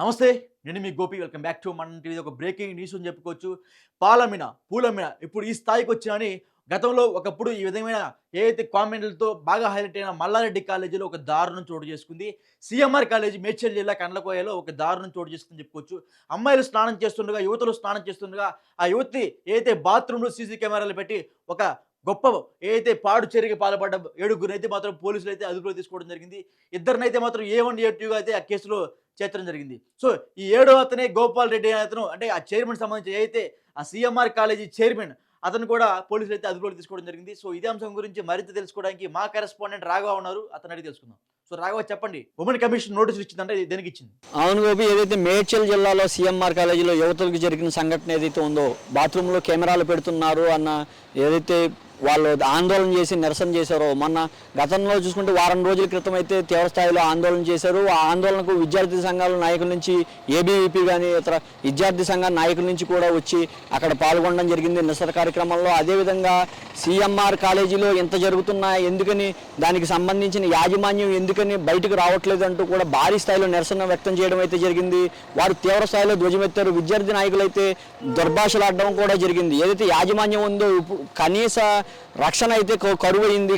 నమస్తే. నేను మీ Gopi. Welcome back to మన టీవీ. ఒక బ్రేకింగ్ న్యూస్ అని చెప్పుకోవచ్చు. పాలమిన, పూలమిన ఇప్పుడు ఈ స్థాయికి వచ్చినని గతంలో ఒకప్పుడు ఈ విధమైన ఏదైతే కామెంట్లతో బాగా హైలైట్ అయిన మల్లారెడ్డి కాలేజీలో ఒక దారుణం చోటు చేసుకుంది. సీఎంఆర్ కాలేజీ మేడ్చల్ జిల్లా కండ్లకోయలో ఒక దారుణం చోటు చేసుకుందని చెప్పుకోవచ్చు. అమ్మాయిలు స్నానం చేస్తుండగా, యువతులు స్నానం చేస్తుండగా ఆ యువతి ఏదైతే బాత్రూంలో సీసీ కెమెరాలు పెట్టి ఒక గొప్ప ఏదైతే పాడు చర్యకి పాల్పడ్డ ఏడుగురినైతే మాత్రం పోలీసులు అయితే అదుపులో తీసుకోవడం జరిగింది. ఇద్దరినైతే మాత్రం A1, A2గా అయితే ఆ కేసులో చేర్చడం జరిగింది. సో ఈ ఏడో అతనే గోపాల్ రెడ్డి అనే అతను, అంటే ఆ చైర్మన్ సంబంధించి ఏదైతే ఆ సీఎంఆర్ కాలేజీ చైర్మన్ అతను కూడా పోలీసులు అయితే అదుపులోకి తీసుకోవడం జరిగింది. సో ఇదే అంశం గురించి మరింత తెలుసుకోవడానికి మా కరెస్పాండెంట్ రాఘవ ఉన్నారు. అతను అడిగి తెలుసుకుందాం. సో రాఘవ, చెప్పండి, ఉమెన్ కమిషన్ నోటీసులు ఇచ్చిందంటే దేనికి ఇచ్చింది? అవును గోపి, ఏదైతే మేడ్చల్ జిల్లాలో సీఎంఆర్ కాలేజీలో యువతులకు జరిగిన సంఘటన ఏదైతే ఉందో, బాత్రూంలో కెమెరాలు పెడుతున్నారు అన్న ఏదైతే వాళ్ళు ఆందోళన చేసి నిరసన చేశారో, మొన్న గతంలో చూసుకుంటే వారం రోజుల క్రితం అయితే తీవ్రస్థాయిలో ఆందోళన చేశారు. ఆ ఆందోళనకు విద్యార్థి సంఘాల నాయకుల నుంచి, ఏబీవీపీ కానీ ఇతర విద్యార్థి సంఘాల నాయకుల నుంచి కూడా వచ్చి అక్కడ పాల్గొనడం జరిగింది నిరసన కార్యక్రమంలో. అదేవిధంగా సీఎంఆర్ కాలేజీలో ఇంత జరుగుతున్నా ఎందుకని, దానికి సంబంధించిన యాజమాన్యం ఎందుకని బయటకు రావట్లేదు అంటూ కూడా భారీ స్థాయిలో నిరసన వ్యక్తం చేయడం అయితే జరిగింది. వారు తీవ్ర స్థాయిలో ధ్వజమెత్తారు. విద్యార్థి నాయకులు అయితే దుర్భాషలాడడం కూడా జరిగింది. ఏదైతే యాజమాన్యం ఉందో కనీస రక్షణ అయితే కరువైంది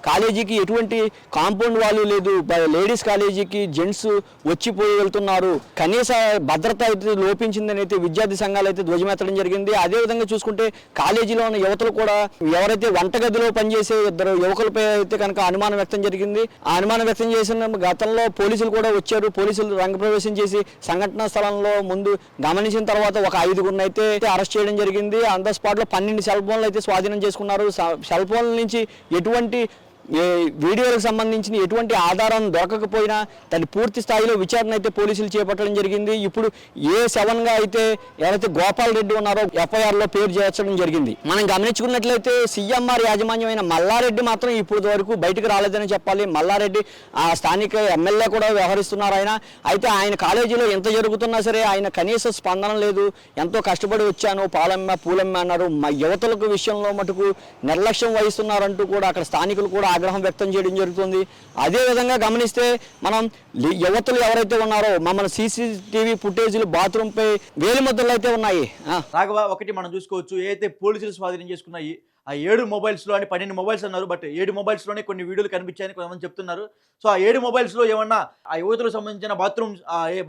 కాలేజీకి ఎటువంటి కాంపౌండ్ వాల్ లేదు. లేడీస్ కాలేజీకి జెంట్స్ వచ్చిపోయి వెళ్తున్నారు. కనీస భద్రత అయితే లోపించిందని అయితే విద్యార్థి సంఘాలు అయితే ధ్వజమెత్తడం జరిగింది. అదేవిధంగా చూసుకుంటే కాలేజీలో ఉన్న యువతలు కూడా, ఎవరైతే వంటగదిలో పనిచేసే ఇద్దరు యువకులపై అయితే కనుక అనుమానం వ్యక్తం జరిగింది. ఆ అనుమానం వ్యక్తం చేసిన గతంలో పోలీసులు కూడా వచ్చారు. పోలీసులు రంగప్రవేశం చేసి సంఘటనా స్థలంలో ముందు గమనించిన తర్వాత ఒక 5గురిని అయితే అరెస్ట్ చేయడం జరిగింది. ఆన్ ద స్పాట్లో 12 సెల్ ఫోన్లు అయితే స్వాధీనం చేసుకున్నారు. సెల్ ఫోన్ల నుంచి ఎటువంటి వీడియోలకు సంబంధించిన ఎటువంటి ఆధారం దొరకకపోయినా దాన్ని పూర్తి స్థాయిలో విచారణ అయితే పోలీసులు చేపట్టడం జరిగింది. ఇప్పుడు A7గా అయితే ఎవరైతే గోపాల్ రెడ్డి ఉన్నారో FIRలో పేరు చేర్చడం జరిగింది. మనం గమనించుకున్నట్లయితే సీఎంఆర్ యాజమాన్యమైన మల్లారెడ్డి మాత్రం ఇప్పుడు వరకు బయటకు రాలేదని చెప్పాలి. మల్లారెడ్డి ఆ స్థానిక ఎమ్మెల్యే కూడా వ్యవహరిస్తున్నారు ఆయన. అయితే ఆయన కాలేజీలో ఎంత జరుగుతున్నా సరే ఆయన కనీస స్పందన లేదు. ఎంతో కష్టపడి వచ్చాను, పాలమ్మ పూలమ్మ అన్నారు. మా యువతలకు విషయంలో మటుకు నిర్లక్ష్యం వహిస్తున్నారంటూ కూడా అక్కడ స్థానికులు కూడా ఆగ్రహం వ్యక్తం చేయడం జరుగుతుంది. అదేవిధంగా గమనిస్తే మనం యువతులు ఎవరైతే ఉన్నారో మమ్మల్ని CCTV ఫుటేజీలు బాత్రూంపై వేలిముద్రలు అయితే ఉన్నాయి. రాఘవ, ఒకటి మనం చూసుకోవచ్చు, ఏదైతే పోలీసులు స్వాధీనం చేసుకున్నాయి ఆ 7 మొబైల్స్లో, అని 12 మొబైల్స్ అన్నారు, బట్ 7 మొబైల్స్లోనే కొన్ని వీడియోలు కనిపించాయని కొంతమంది చెప్తున్నారు. సో ఆ 7 మొబైల్స్లో ఏమన్నా ఆ యువతులకు సంబంధించిన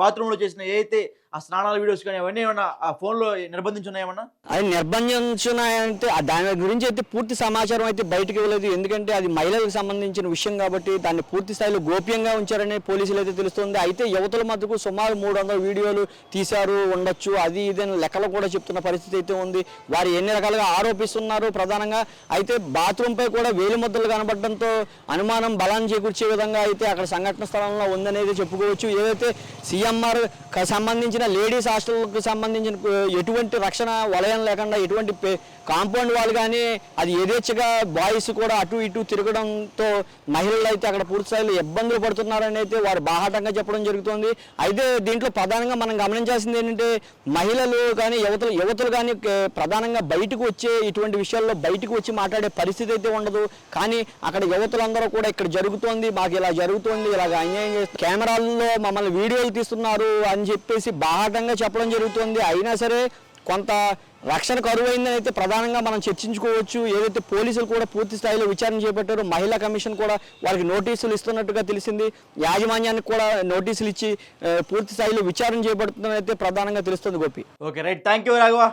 బాత్రూంలో చేసిన ఏదైతే ఆ స్నానాల వీడియోస్ కానీ అవన్నీ ఏమన్నా ఆ ఫోన్లో నిర్బంధించున్నాయేమన్నా? అది నిర్బంధించున్నాయంటే దాని గురించి అయితే పూర్తి సమాచారం అయితే బయటకు ఇవ్వలేదు. ఎందుకంటే అది మహిళలకు సంబంధించిన విషయం కాబట్టి దాన్ని పూర్తి స్థాయిలో గోప్యంగా ఉంచారని పోలీసులు అయితే తెలుస్తుంది. అయితే యువతుల మధ్యకు సుమారు 300 వీడియోలు తీశారు ఉండొచ్చు, అది ఇదని లెక్కలు కూడా చెప్తున్న పరిస్థితి అయితే ఉంది. వారు ఎన్ని రకాలుగా ఆరోపిస్తున్నారు ప్రధానంగా. అయితే బాత్రూంపై కూడా వేలిముద్రలు కనబడడంతో అనుమానం బలాన్ని చేకూర్చే విధంగా అయితే అక్కడ సంఘటన స్థలంలో ఉందనేది చెప్పుకోవచ్చు. ఏదైతే సీఎంఆర్ సంబంధించిన లేడీస్ హాస్టల్కి సంబంధించిన ఎటువంటి రక్షణ వలయం లేకుండా, ఎటువంటి కాంపౌండ్ వాల్ కానీ, అది యథేచ్ఛగా బాయ్స్ కూడా అటు ఇటు తిరగడంతో మహిళలు అయితే అక్కడ పూర్తి స్థాయిలో ఇబ్బందులు పడుతున్నారని అయితే వారు బాహాటంగా చెప్పడం జరుగుతుంది. అయితే దీంట్లో ప్రధానంగా మనం గమనించాల్సింది ఏంటంటే, మహిళలు కానీ యువతులు కానీ ప్రధానంగా బయటకు వచ్చే ఇటువంటి విషయాల్లో బయటకు వచ్చి మాట్లాడే పరిస్థితి అయితే ఉండదు. కానీ అక్కడ యువతులందరూ కూడా ఇక్కడ జరుగుతోంది, మాకు ఇలా జరుగుతుంది, ఇలాగ అన్యాయం చేస్తుంది, కెమెరాల్లో మమ్మల్ని వీడియోలు తీస్తున్నారు అని చెప్పేసి బాహాటంగా చెప్పడం జరుగుతుంది. అయినా సరే కొంత రక్షణ కరువైందని అయితే ప్రధానంగా మనం చర్చించుకోవచ్చు. ఏదైతే పోలీసులు కూడా పూర్తి స్థాయిలో విచారణ చేపట్టారో, మహిళా కమిషన్ కూడా వారికి నోటీసులు ఇస్తున్నట్టుగా తెలిసింది. యాజమాన్యానికి కూడా నోటీసులు ఇచ్చి పూర్తి స్థాయిలో విచారణ చేపడుతుందని అయితే ప్రధానంగా తెలుస్తుంది. Gopi, okay, right, thank you Raghava.